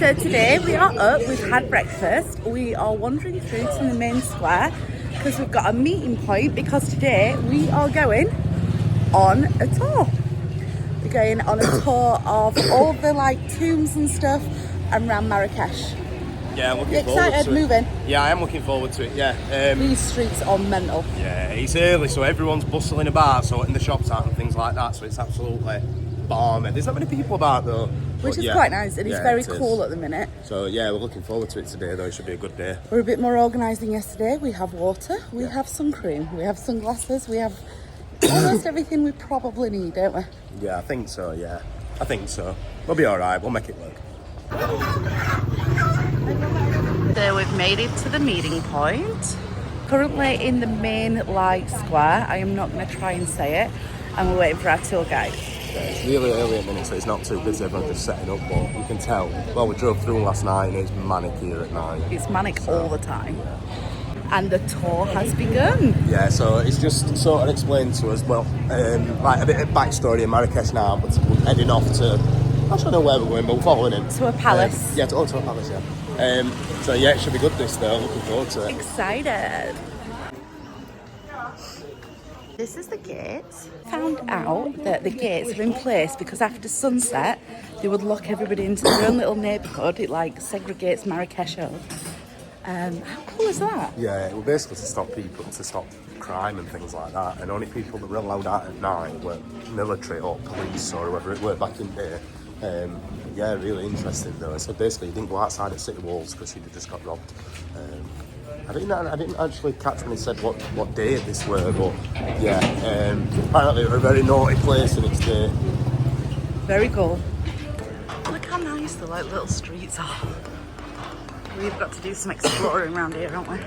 So today we are up, we've had breakfast, we are wandering through to the main square because we've got a meeting point because today we are going on a tour. We're going on a tour of all the like tombs and stuff around Marrakesh. Yeah, I'm looking You forward excited to it. moving? Yeah, I am looking forward to it, yeah. These streets are mental. Yeah, it's early, so everyone's bustling about, sorting the shops out and things like that, so it's absolutely balmy. There's not many people about though. Which is yeah, quite nice, and it's very it is. cool at the minute. So yeah, we're looking forward to it today though, it should be a good day. We're a bit more organised than yesterday. We have water, we have sun cream, we have sunglasses, we have almost everything we probably need, don't we? Yeah, I think so, yeah. I think so. We'll be alright, we'll make it work. So we've made it to the meeting point. Currently in the main light square. I am not going to try and say it. And we're waiting for our tour guide. Yeah, it's really early at the minute, so it's not too busy. Everyone's just setting up, but you can tell. Well, we drove through last night and it's manic here at night. It's manic all the time. And the tour has begun. Yeah, so it's just sort of explained to us, well, like a bit of backstory in Marrakesh now, but we're heading off to, I don't know where we're going, but we're following him. To a palace. To a palace, yeah. So yeah, it should be good this though, looking forward to it. Excited. This is the gate. Found out that the gates are in place because after sunset, they would lock everybody into their own little neighbourhood. It like segregates Marrakesh up. How cool is that? Yeah, it was basically to stop people, to stop crime and things like that, and only people that were allowed out at night were military or police or whoever it were back in there. Yeah, really interesting though. So basically you didn't go outside at city walls because you'd have just got robbed. I didn't actually catch when he said what day this were, but yeah, apparently it was a very naughty place in its day. Very cool. Look how nice the like little streets are. We've got to do some exploring around here, haven't we?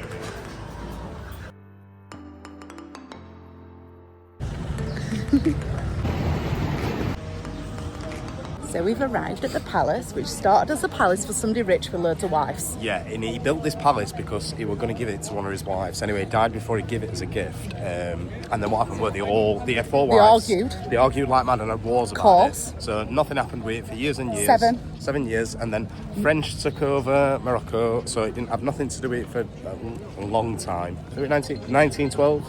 So we've arrived at the palace, which started as a palace for somebody rich with loads of wives. Yeah, and he built this palace because he was going to give it to one of his wives. Anyway, he died before he gave it as a gift. And then what happened was they had four wives. They argued like mad and had wars about it. So nothing happened with it for years and years. 7 years. And then French took over Morocco, so it didn't have nothing to do with it for a long time. 1912?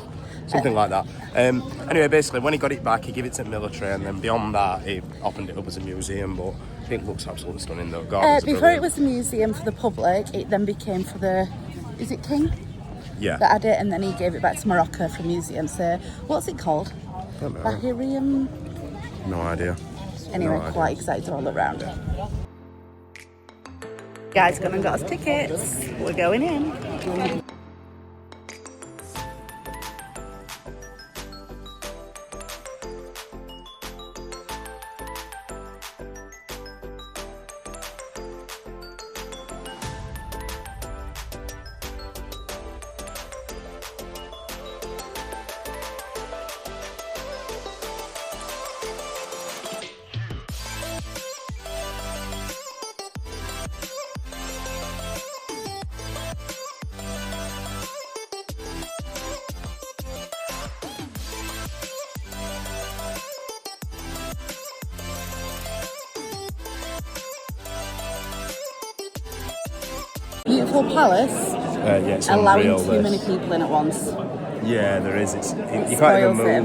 Something like that. Anyway, basically, when he got it back, he gave it to the military, and then beyond that, he opened it up as a museum. But I think it looks absolutely stunning, though. Before it was a museum for the public, it then became for the, is it king? Yeah. That had it, and then he gave it back to Morocco for a museum. So, what's it called? I don't know. Bahirium? No idea. Anyway, quite excited all around. Guys, gone and got us tickets. We're going in. Beautiful palace, It's allowing unreal, too many people in at once. Yeah, there is. You can't even Spoils move. it a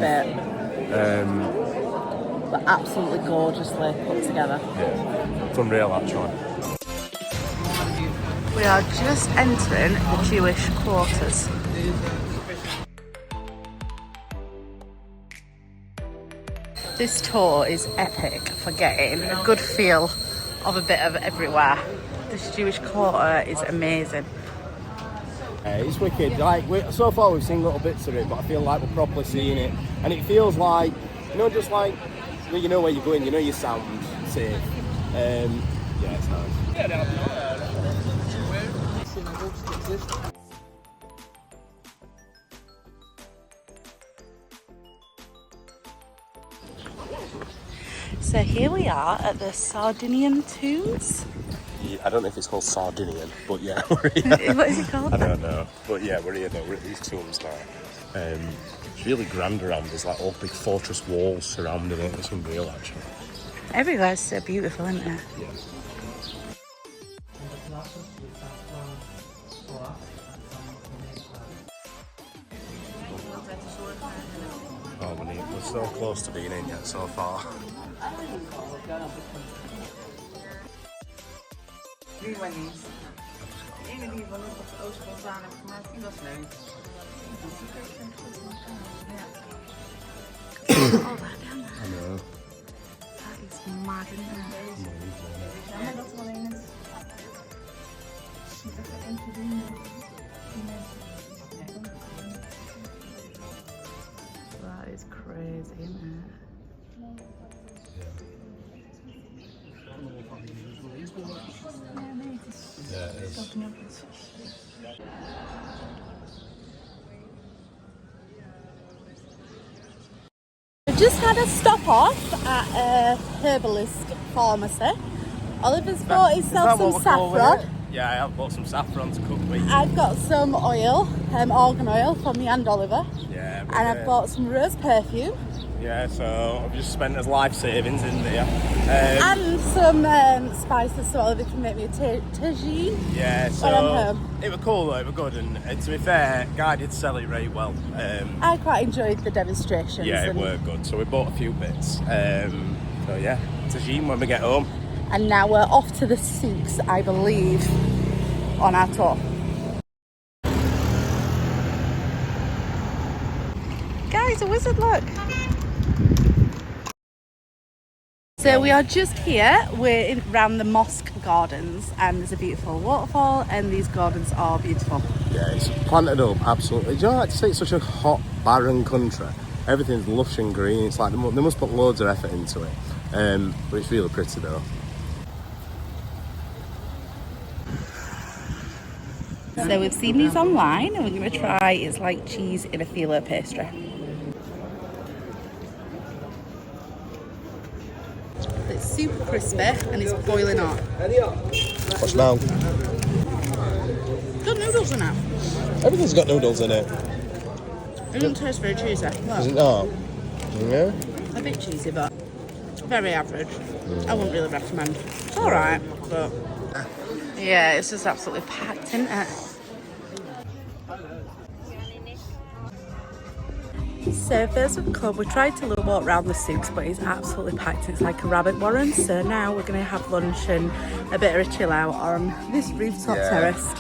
bit. But absolutely gorgeously put together. Yeah, it's unreal actually. We are just entering the Jewish quarters. This tour is epic for getting a good feel of a bit of everywhere. This Jewish quarter is amazing. It's wicked. Like so far, we've seen little bits of it, but I feel like we're properly seeing it, and it feels like, just like you know where you're going, you know your sound safe. Yeah, it's nice. So here we are at the Sardinian tombs. Yeah, I don't know if it's called Sardinian, but yeah, we're here. What is it called? I don't know, but yeah, we're here though. We're at these tombs now. It's really grand around. There's like all big fortress walls surrounding it. It's unreal, actually. Everywhere's so beautiful, isn't it? Yeah. Oh, we're so close to being in yet so far. Oh, that down there. I know. That is mad, isn't it? That is crazy, isn't it? Yeah, it is. We just had a stop off at a herbalist pharmacy. Oliver's bought himself some saffron. Yeah, I have bought some saffron to cook with. I've got some oil, organ oil for me and Oliver. Yeah. And I've bought some rose perfume. Yeah, so I've just spent his life savings in there. And some spices so Oliver can make me a tagine. Yeah, so when I'm home. It was cool though, it was good, and to be fair, Guy did sell it really well. I quite enjoyed the demonstrations. Yeah, it worked good, so we bought a few bits. So yeah, tagine when we get home. And now we're off to the souks, I believe, on our tour. Guys, a wizard, look. So we are just here, we're around the mosque gardens, and there's a beautiful waterfall, and these gardens are beautiful. Yeah, it's planted up, absolutely. Do you know, like to say it's such a hot, barren country? Everything's lush and green, it's like they must put loads of effort into it. But it's really pretty though. So we've seen these online, and we're going to try, it's like cheese in a phyllo pastry. It's super crispy and it's boiling hot. What smell? Got noodles in it. Everything's got noodles in it. It doesn't taste very cheesy. Is it not? Yeah. A bit cheesy, but very average. I wouldn't really recommend. It's alright, but yeah, it's just absolutely packed, isn't it? So first with the club, we tried to little walk around the souks, but it's absolutely packed. It's like a rabbit warren. So now we're going to have lunch and a bit of a chill out on this rooftop terrace.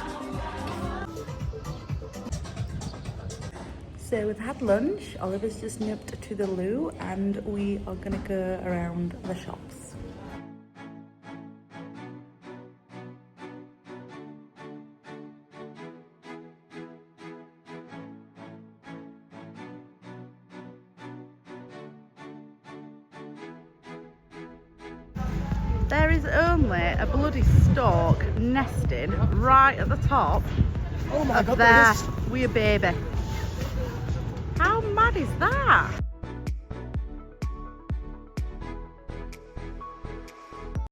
So we've had lunch. Oliver's just nipped to the loo, and we are going to go around the shops. There is only a bloody stork nesting right at the top of their wee baby. How mad is that?